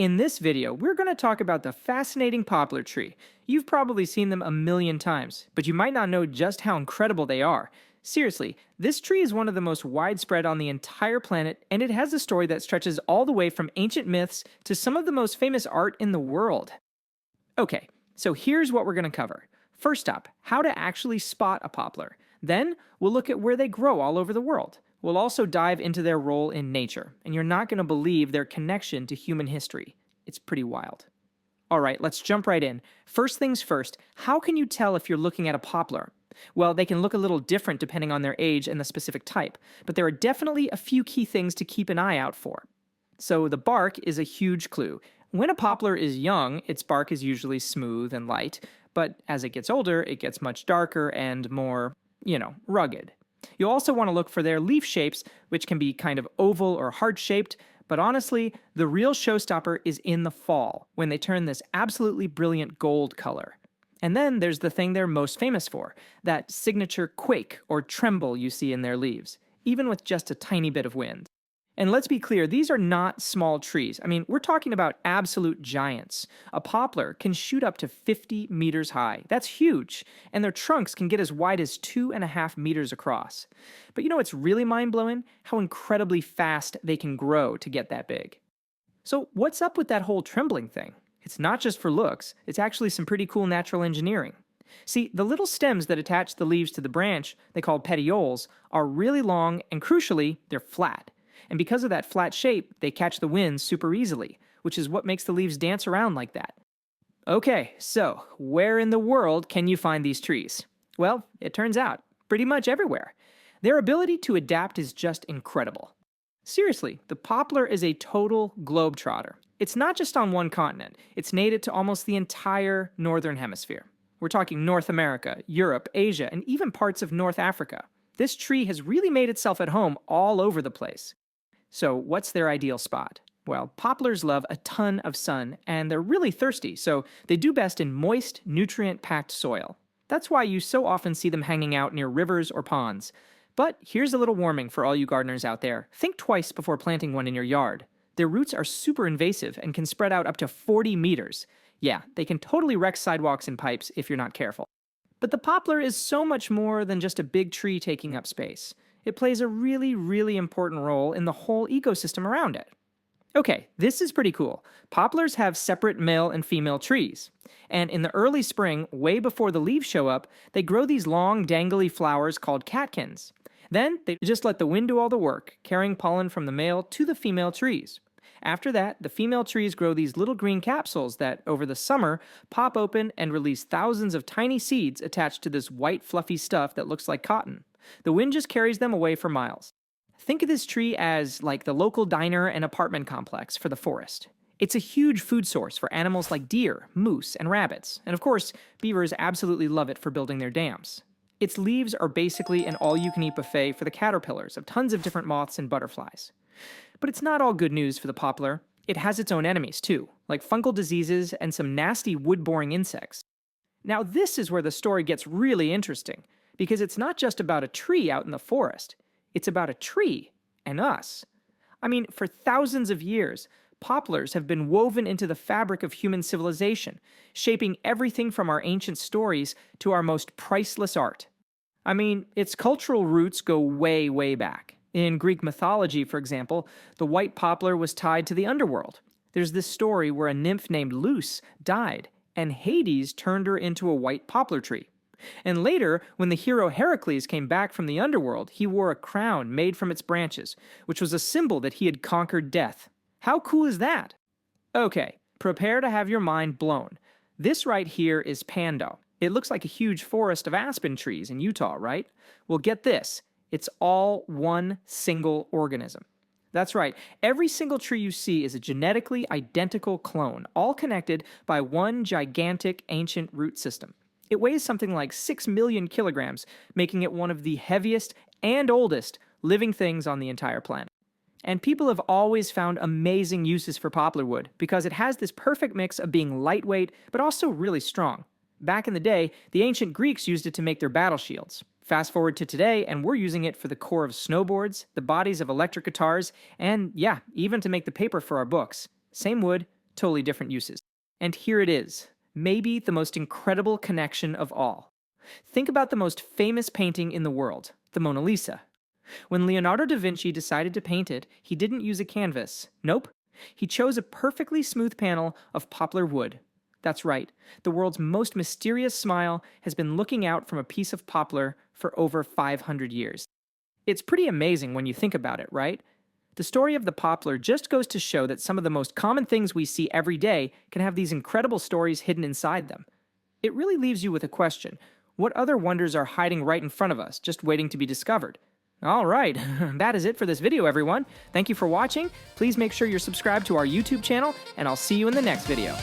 In this video, we're going to talk about the fascinating poplar tree. You've probably seen them a million times, but you might not know just how incredible they are. Seriously, this tree is one of the most widespread on the entire planet, and it has a story that stretches all the way from ancient myths to some of the most famous art in the world. Okay, so here's what we're going to cover. First up, how to actually spot a poplar. Then, we'll look at where they grow all over the world. We'll also dive into their role in nature, and you're not going to believe their connection to human history. It's pretty wild. Alright, let's jump right in. First things first, how can you tell if you're looking at a poplar? Well, they can look a little different depending on their age and the specific type, but there are definitely a few key things to keep an eye out for. So the bark is a huge clue. When a poplar is young, its bark is usually smooth and light, but as it gets older, it gets much darker and more, rugged. You'll also want to look for their leaf shapes, which can be kind of oval or heart-shaped, but honestly, the real showstopper is in the fall, when they turn this absolutely brilliant gold color. And then there's the thing they're most famous for, that signature quake or tremble you see in their leaves, even with just a tiny bit of wind. And let's be clear, these are not small trees. I mean, we're talking about absolute giants. A poplar can shoot up to 50 meters high. That's huge. And their trunks can get as wide as 2.5 meters across. But you know what's really mind-blowing? How incredibly fast they can grow to get that big. So what's up with that whole trembling thing? It's not just for looks, it's actually some pretty cool natural engineering. See, the little stems that attach the leaves to the branch, they call petioles, are really long and crucially, they're flat. And because of that flat shape, they catch the wind super easily, which is what makes the leaves dance around like that. Okay, so where in the world can you find these trees? Well, it turns out, pretty much everywhere. Their ability to adapt is just incredible. Seriously, the poplar is a total globetrotter. It's not just on one continent, it's native to almost the entire northern hemisphere. We're talking North America, Europe, Asia, and even parts of North Africa. This tree has really made itself at home all over the place. So what's their ideal spot? Well, poplars love a ton of sun, and they're really thirsty, so they do best in moist, nutrient-packed soil. That's why you so often see them hanging out near rivers or ponds. But here's a little warning for all you gardeners out there. Think twice before planting one in your yard. Their roots are super invasive and can spread out up to 40 meters. Yeah, they can totally wreck sidewalks and pipes if you're not careful. But the poplar is so much more than just a big tree taking up space. It plays a really, really important role in the whole ecosystem around it. Okay, this is pretty cool. Poplars have separate male and female trees. And in the early spring, way before the leaves show up, they grow these long, dangly flowers called catkins. Then they just let the wind do all the work, carrying pollen from the male to the female trees. After that, the female trees grow these little green capsules that, over the summer, pop open and release thousands of tiny seeds attached to this white, fluffy stuff that looks like cotton. The wind just carries them away for miles. Think of this tree as like the local diner and apartment complex for the forest. It's a huge food source for animals like deer, moose, and rabbits, and of course, beavers absolutely love it for building their dams. Its leaves are basically an all-you-can-eat buffet for the caterpillars of tons of different moths and butterflies. But it's not all good news for the poplar. It has its own enemies too, like fungal diseases and some nasty wood-boring insects. Now this is where the story gets really interesting, because it's not just about a tree out in the forest. It's about a tree and us. I mean, for thousands of years, poplars have been woven into the fabric of human civilization, shaping everything from our ancient stories to our most priceless art. I mean, its cultural roots go way, way back. In Greek mythology, for example, the white poplar was tied to the underworld. There's this story where a nymph named Luce died, and Hades turned her into a white poplar tree. And later, when the hero Heracles came back from the underworld, he wore a crown made from its branches, which was a symbol that he had conquered death. How cool is that? Okay, prepare to have your mind blown. This right here is Pando. It looks like a huge forest of aspen trees in Utah, right? Well, get this. It's all one single organism. That's right, every single tree you see is a genetically identical clone, all connected by one gigantic ancient root system. It weighs something like 6 million kilograms, making it one of the heaviest and oldest living things on the entire planet. And people have always found amazing uses for poplar wood because it has this perfect mix of being lightweight but also really strong. Back in the day, the ancient Greeks used it to make their battle shields. Fast forward to today, and we're using it for the core of snowboards, the bodies of electric guitars, and yeah, even to make the paper for our books. Same wood, totally different uses. And here it is, maybe the most incredible connection of all. Think about the most famous painting in the world, the Mona Lisa. When Leonardo da Vinci decided to paint it, he didn't use a canvas. Nope. He chose a perfectly smooth panel of poplar wood. That's right, the world's most mysterious smile has been looking out from a piece of poplar for over 500 years. It's pretty amazing when you think about it, right? The story of the poplar just goes to show that some of the most common things we see every day can have these incredible stories hidden inside them. It really leaves you with a question. What other wonders are hiding right in front of us, just waiting to be discovered? Alright, that is it for this video, everyone. Thank you for watching. Please make sure you're subscribed to our YouTube channel, and I'll see you in the next video.